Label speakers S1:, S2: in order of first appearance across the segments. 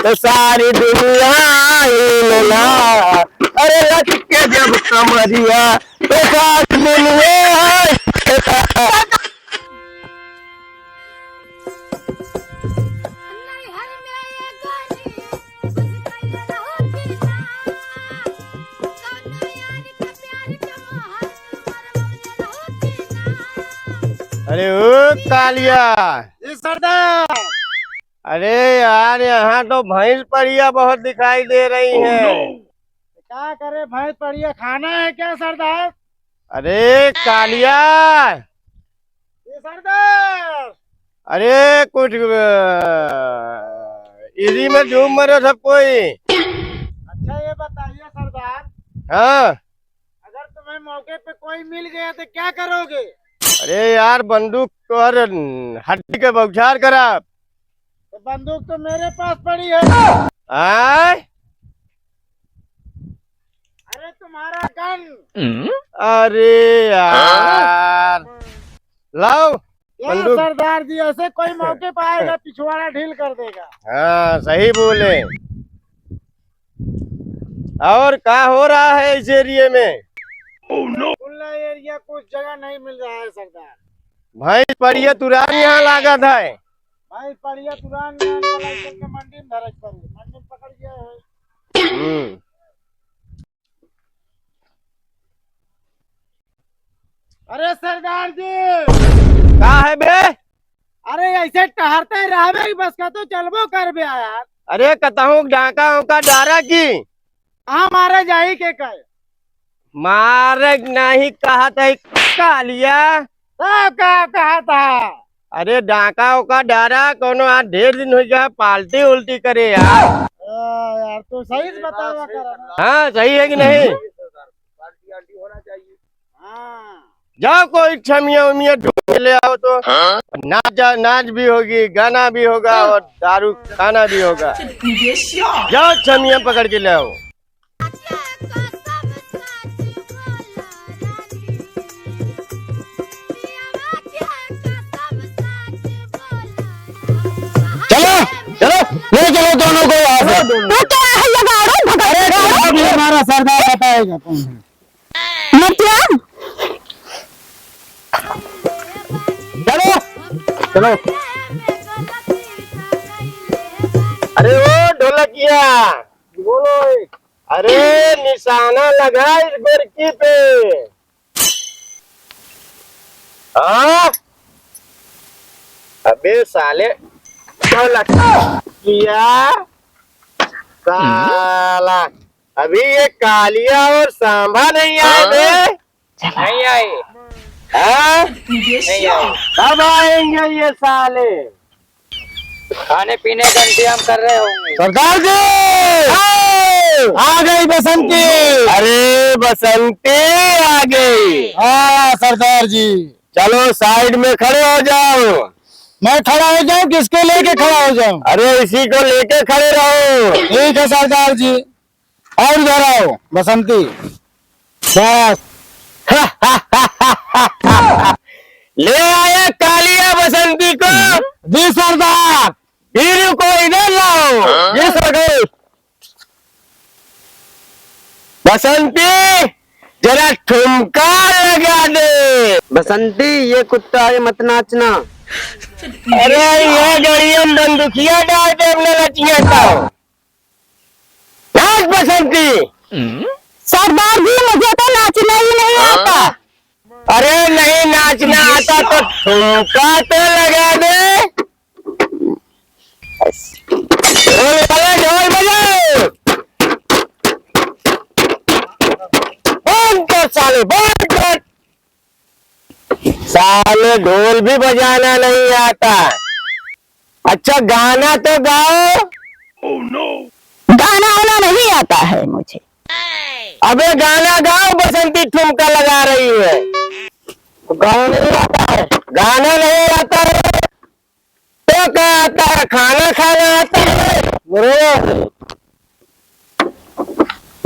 S1: तो सारी दुनिया हिलना। अरे लच के जब कमरिया तो सारी दुनिया हिलना। अरे ओ कालिया।
S2: जी सरदार।
S1: अरे यार यहाँ तो भैंस परिया बहुत दिखाई दे रही हैं।
S2: क्या करे भैंस पड़िया, खाना है क्या सरदार?
S1: अरे कालिया।
S2: जी सरदार।
S1: अरे कुछ इसी में झूम मरो सब कोई।
S2: अच्छा ये बताइए सरदार,
S1: हाँ।
S2: अगर तुम्हें मौके पे कोई मिल गया तो क्या करोगे?
S1: अरे यार बंदूक तो और हड्डी के बौछार करा।
S2: तो बंदूक तो मेरे पास पड़ी है।
S1: आय?
S2: अरे तुम्हारा गन।
S1: अरे यार लाओ
S2: क्या
S1: बंदूक।
S2: सरदार जी, ऐसे कोई मौके पे आएगा पिछवाड़ा ढील कर देगा।
S1: हाँ सही बोले। और क्या हो रहा है इस एरिया में?
S2: खुला एरिया कुछ जगह नहीं मिल रहा है सरदार।
S1: भैंस परिया तुरंत यहाँ लागत है।
S2: भाई पड़िया तुरान में चल के मंडी में धरक पड़ी, मंडी में पकड़ गया है। अरे सरदार जी।
S1: क्या है बे?
S2: अरे ऐसे टहरते रहे बस का तो चलबो कर बे यार।
S1: अरे कतहू डाका उका डारा की
S2: हाँ मारे जाही के कहे
S1: मारे नहीं कहा था कालिया।
S2: सब क्या कहा था?
S1: अरे डाका उका डारा कोनो आज ढेर दिन हो गया पाल्टी उल्टी करे यार।
S2: यार तू सही से बतावा कर।
S1: हाँ सही है कि नहीं?
S2: हाँ
S1: जाओ कोई छमिया उमिया ढूंढ के ले आओ तो नाच भी होगी, गाना भी होगा और दारू खाना भी होगा। जाओ छमिया पकड़ के ले आओ। चलो चलो ले चलो दोनों को यहाँ से।
S3: तो क्या है ये गाड़ो भगाड़ो?
S2: अभी हमारा सरदार बताएगा कौन है।
S3: मतलब
S1: चलो चलो। अरे वो ढोलकिया बोलो। अरे निशाना लगा इस गोरकी पे। हाँ अबे साले ढोलकिया साला अभी ये कालिया और सांभा नहीं आए बे।
S4: नहीं आए।
S1: हाँ?
S4: नहीं आए।
S1: कब आएंगे ये साले?
S4: खाने पीने का इंतजाम कर रहे होंगे।
S1: सरदार जी आ गई बसंती। अरे बसंती आ गई।
S2: हाँ सरदार जी।
S1: चलो साइड में खड़े हो जाओ।
S2: मैं खड़ा हो जाऊं, किसको लेके खड़ा हो जाऊं?
S1: अरे इसी को लेके खड़े रहो।
S2: ठीक है सरदार जी। और इधर आओ बसंती। बस
S1: ले आया कालिया बसंती को।
S2: जी सरदार।
S1: वीरू को इधर लाओ। ये सरदार बसंती जरा ठुमका लगा दे।
S4: बसंती ये कुत्ता है मत नाचना।
S1: अरे ये गड़िया बंदुकिया डाल दे अपने लचिया का। नाच बसंती।
S3: सरदार जी मुझे तो नाचना ही नहीं आता।
S1: अरे नहीं नाचना आता तो ठुमका तो लगा दे। ढोल बजाओ। बंद कर साले बंद कर। साले ढोल भी बजाना नहीं आता। अच्छा गाना तो गाओ।
S3: गाना वाना नहीं आता है मुझे।
S1: अबे गाना गाओ। बसंती ठुमका लगा रही है तो गाना नहीं आता है। गाना नहीं आता है तो क्या आता है? खाना खाना आता है।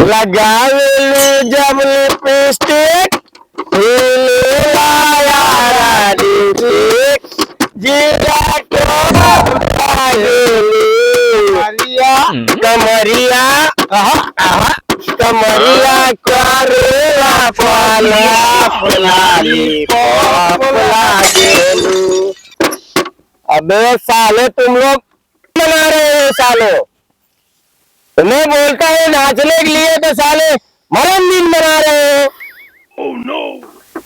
S1: लगा जब लिपस्टिक जीरा कमरिया कमरिया करेला गेलू। अबे साले तुम लोग बना रहे हो सालो, तुम्हें बोलता है नाचने के लिए तो साले मरण दिन बना रहे हो।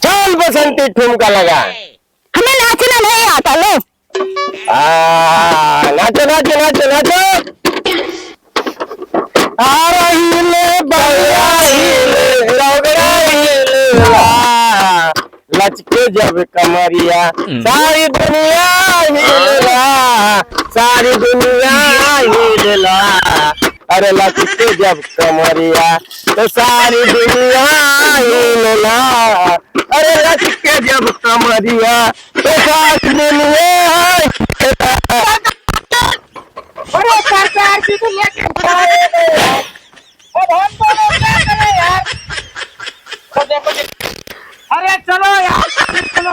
S1: चल बसंती ठुमका लगा।
S3: हमें नाचना नहीं आता लो।
S1: नाचो नाचो नाचो नाचो। आ रही ले बलिया हिले, रगड़ा हिले, लचके जब कमरिया सारी दुनिया हिलला, सारी दुनिया हिलला। अरे लचके जब कमरिया तो सारी दुनिया हिलला। अरे लचके जब कमरिया तो सारी दुनिया
S2: अरे सरकार की तो लेके भाग रहे हैं यार। अब हम दोनों क्या करें यार? तो देखो, अरे चलो यार, चलो।